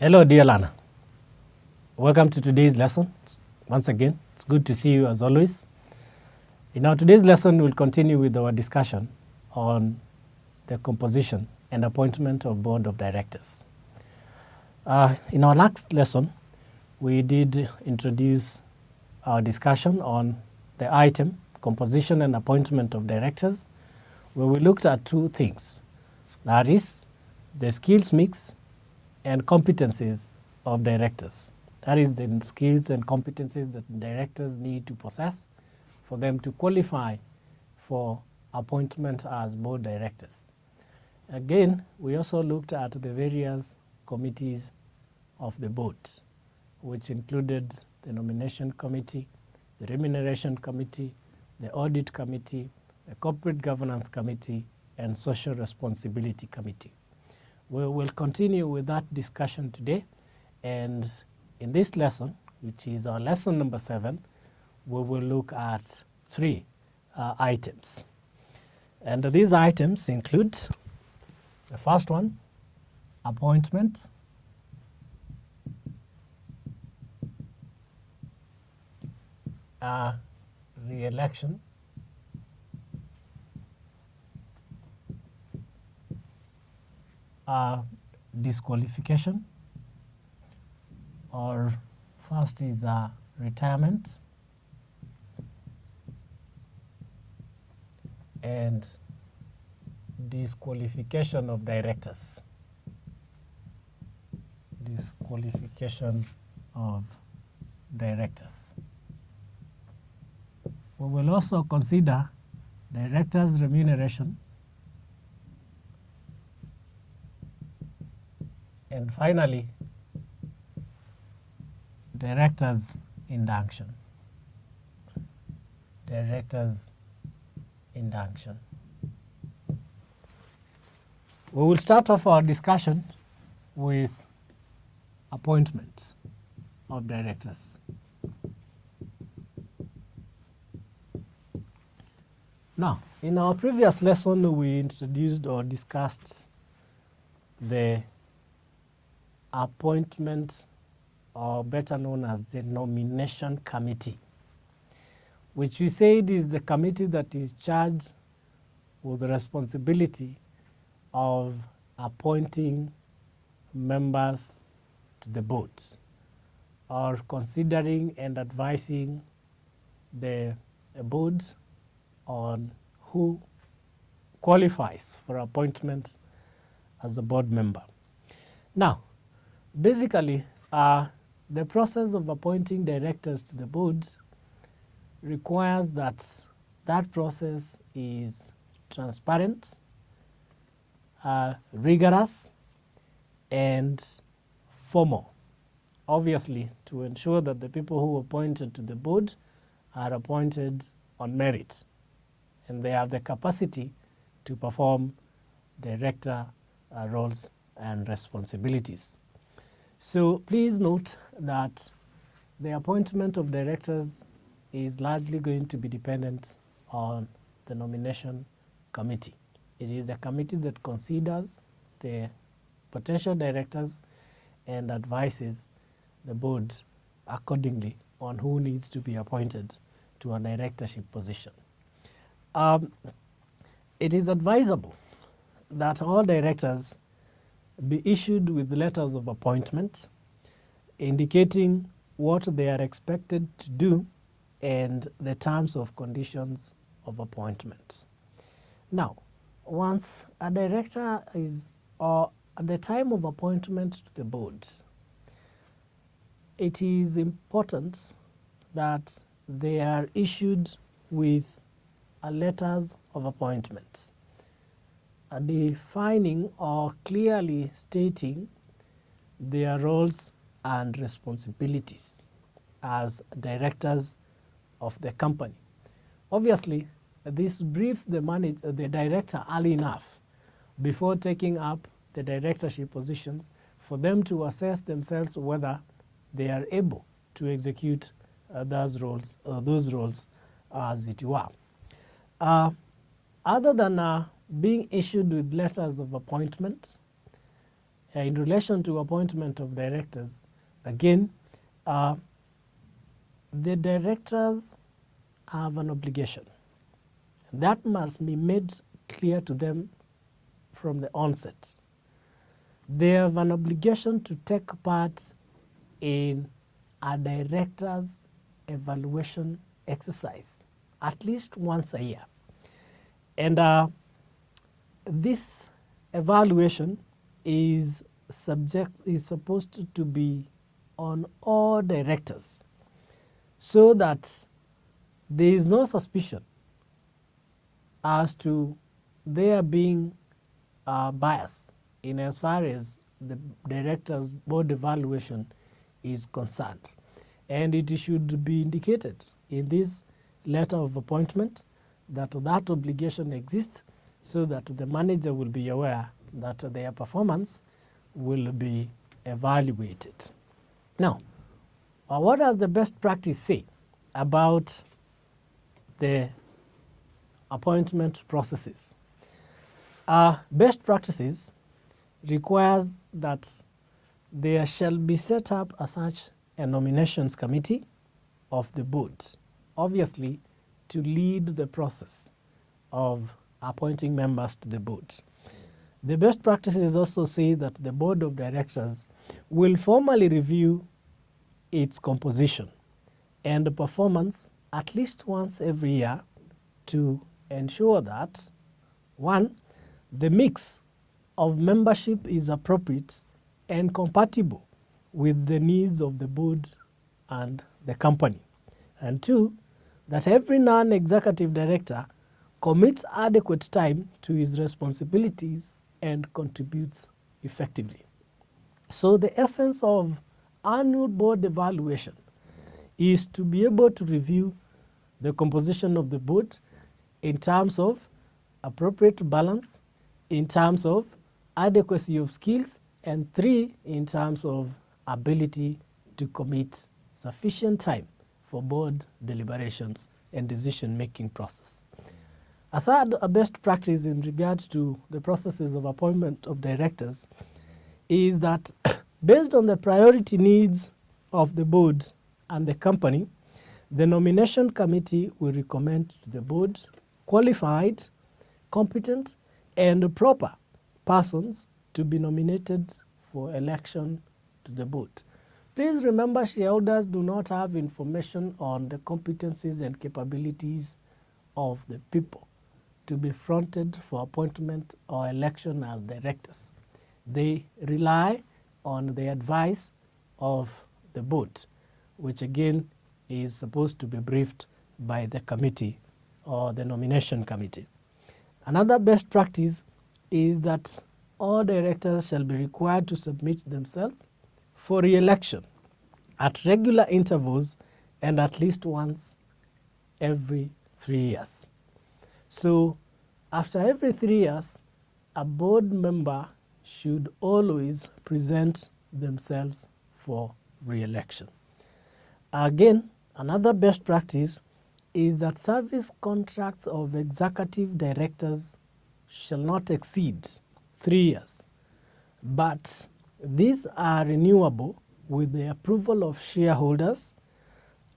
Hello, dear learner. Welcome to today's lesson. Once again, it's good to see you as always. In our today's lesson, we'll continue with our discussion on the composition and appointment of board of directors. In our last lesson, we did introduce our discussion on the item composition and appointment of directors, where we looked at two things. That is, the skills mix and competencies of directors. That is the skills and competencies that directors need to possess for them to qualify for appointment as board directors. Again, we also looked at the various committees of the board, which included the nomination committee, the remuneration committee, the audit committee, the corporate governance committee, and social responsibility committee. We will continue with that discussion today, and in this lesson, which is our lesson number 7, we will look at 3 items. And these items include the first one, appointment, re-election, disqualification, or first is retirement, and disqualification of directors. Disqualification of directors. We will also consider directors' remuneration, and finally, directors' induction. Directors' induction. We will start off our discussion with appointments of directors. Now, in our previous lesson, we introduced or discussed the appointment, or better known as the nomination committee, which we said is the committee that is charged with the responsibility of appointing members to the board, or considering and advising the board on who qualifies for appointment as a board member. Now, basically, the process of appointing directors to the board requires that that process is transparent, rigorous, and formal, obviously to ensure that the people who are appointed to the board are appointed on merit and they have the capacity to perform director roles and responsibilities. So please note that the appointment of directors is largely going to be dependent on the nomination committee. It is the committee that considers the potential directors and advises the board accordingly on who needs to be appointed to a directorship position. It is advisable that all directors be issued with letters of appointment indicating what they are expected to do and the terms of conditions of appointment. Now, once a director is, or at the time of appointment to the board, it is important that they are issued with letters of appointment, defining or clearly stating their roles and responsibilities as directors of the company. Obviously, this briefs the director early enough before taking up the directorship positions for them to assess themselves whether they are able to execute those roles as it were. Other than being issued with letters of appointment in relation to appointment of directors. Again, the directors have an obligation. That must be made clear to them from the onset. They have an obligation to take part in a director's evaluation exercise at least once a year. And this evaluation is supposed to be on all directors so that there is no suspicion as to their being biased in as far as the director's board evaluation is concerned. And it should be indicated in this letter of appointment that that obligation exists so that the manager will be aware that their performance will be evaluated. Now, what does the best practice say about the appointment processes? Best practices requires that there shall be set up as such a nominations committee of the board, obviously to lead the process of appointing members to the board. The best practices also say that the board of directors will formally review its composition and performance at least once every year to ensure that, one, the mix of membership is appropriate and compatible with the needs of the board and the company, and two, that every non-executive director commits adequate time to his responsibilities and contributes effectively. So the essence of annual board evaluation is to be able to review the composition of the board in terms of appropriate balance, in terms of adequacy of skills, and three, in terms of ability to commit sufficient time for board deliberations and decision-making process. A third best practice in regards to the processes of appointment of directors is that based on the priority needs of the board and the company, the nomination committee will recommend to the board qualified, competent, and proper persons to be nominated for election to the board. Please remember, shareholders do not have information on the competencies and capabilities of the people to be fronted for appointment or election as directors. They rely on the advice of the board, which again is supposed to be briefed by the committee or the nomination committee. Another best practice is that all directors shall be required to submit themselves for re-election at regular intervals and at least once every 3 years. So after every 3 years, a board member should always present themselves for re-election. Again, another best practice is that service contracts of executive directors shall not exceed 3 years, but these are renewable with the approval of shareholders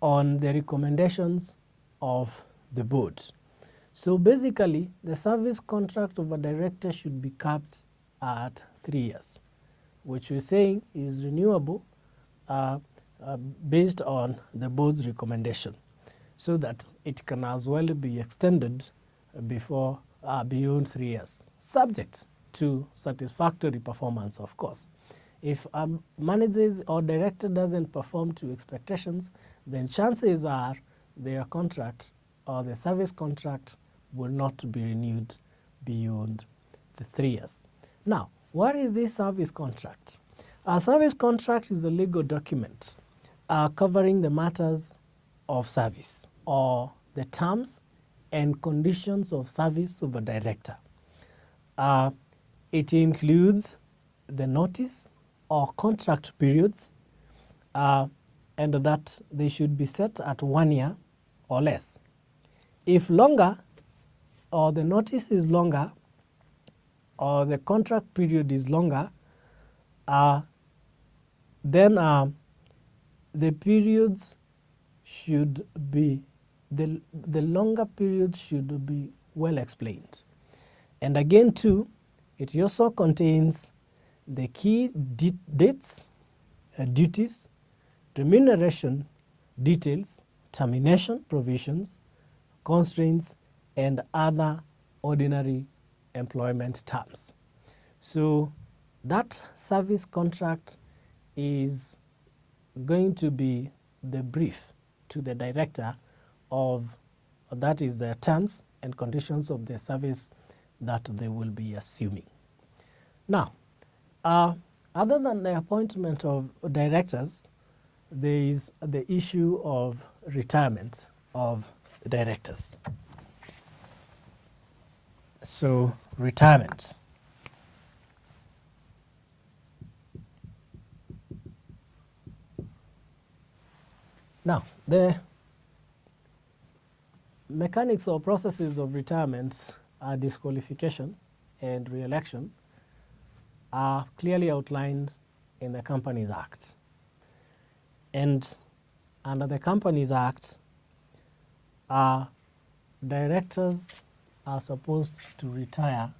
on the recommendations of the board. So basically, the service contract of a director should be capped at 3 years, which we're saying is renewable based on the board's recommendation, so that it can as well be extended beyond 3 years, subject to satisfactory performance, of course. If a manager or director doesn't perform to expectations, then chances are their contract or the service contract will not be renewed beyond the 3 years. Now, what is this service contract? A service contract is a legal document covering the matters of service or the terms and conditions of service of a director. It includes the notice or contract periods and that they should be set at 1 year or less. If longer or the notice is longer, or the contract period is longer, then the periods should be, the longer periods should be well explained. And again too, it also contains the key dates, duties, remuneration details, termination provisions, constraints, and other ordinary employment terms. So that service contract is going to be the brief to the director of, that is the terms and conditions of the service that they will be assuming. Now, other than the appointment of directors, there is the issue of retirement of directors. So, retirement. Now, the mechanics or processes of retirement, disqualification and re-election are clearly outlined in the Companies Act. And under the Companies Act, directors are supposed to retire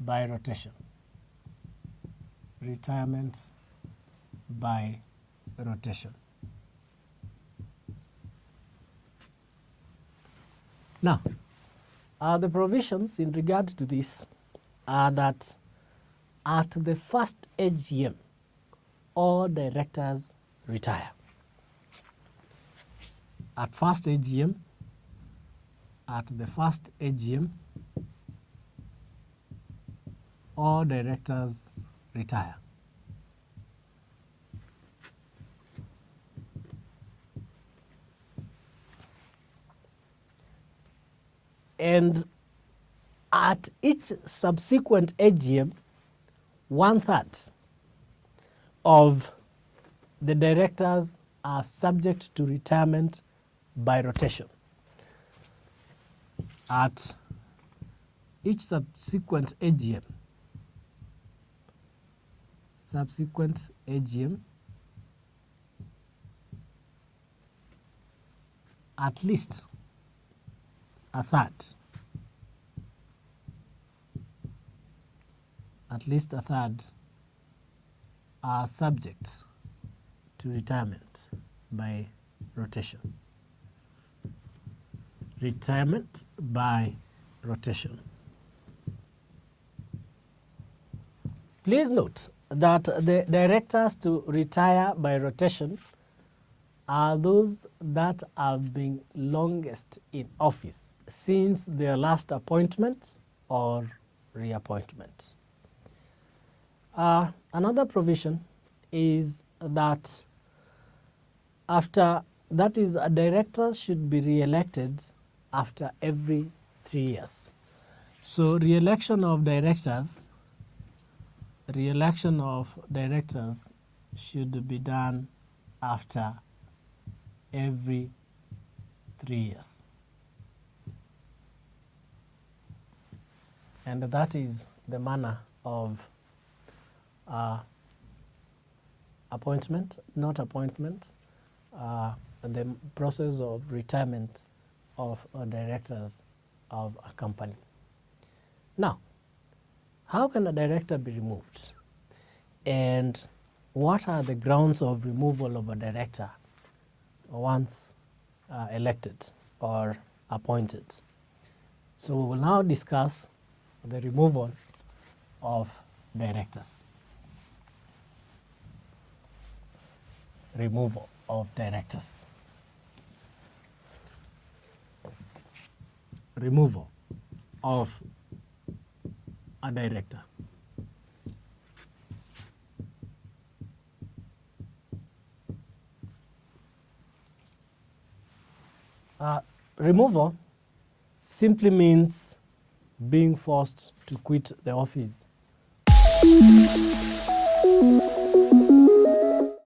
by rotation. Retirement by rotation. Now, the provisions in regard to this are that at the first AGM, all directors retire. At the first AGM, all directors retire. And at each subsequent AGM, 1/3 of the directors are subject to retirement by rotation. At each subsequent AGM, at least 1/3, are subject to retirement by rotation. Retirement by rotation. Please note that the directors to retire by rotation are those that have been longest in office since their last appointment or reappointment. Another provision is that directors should be re-elected after every 3 years. So re-election of directors should be done after every 3 years. And that is the manner of appointment, not appointment, the process of retirement of directors of a company. Now, how can a director be removed? And what are the grounds of removal of a director once elected or appointed? So we will now discuss the removal of directors. Removal of directors. Removal of a director. Removal simply means being forced to quit the office.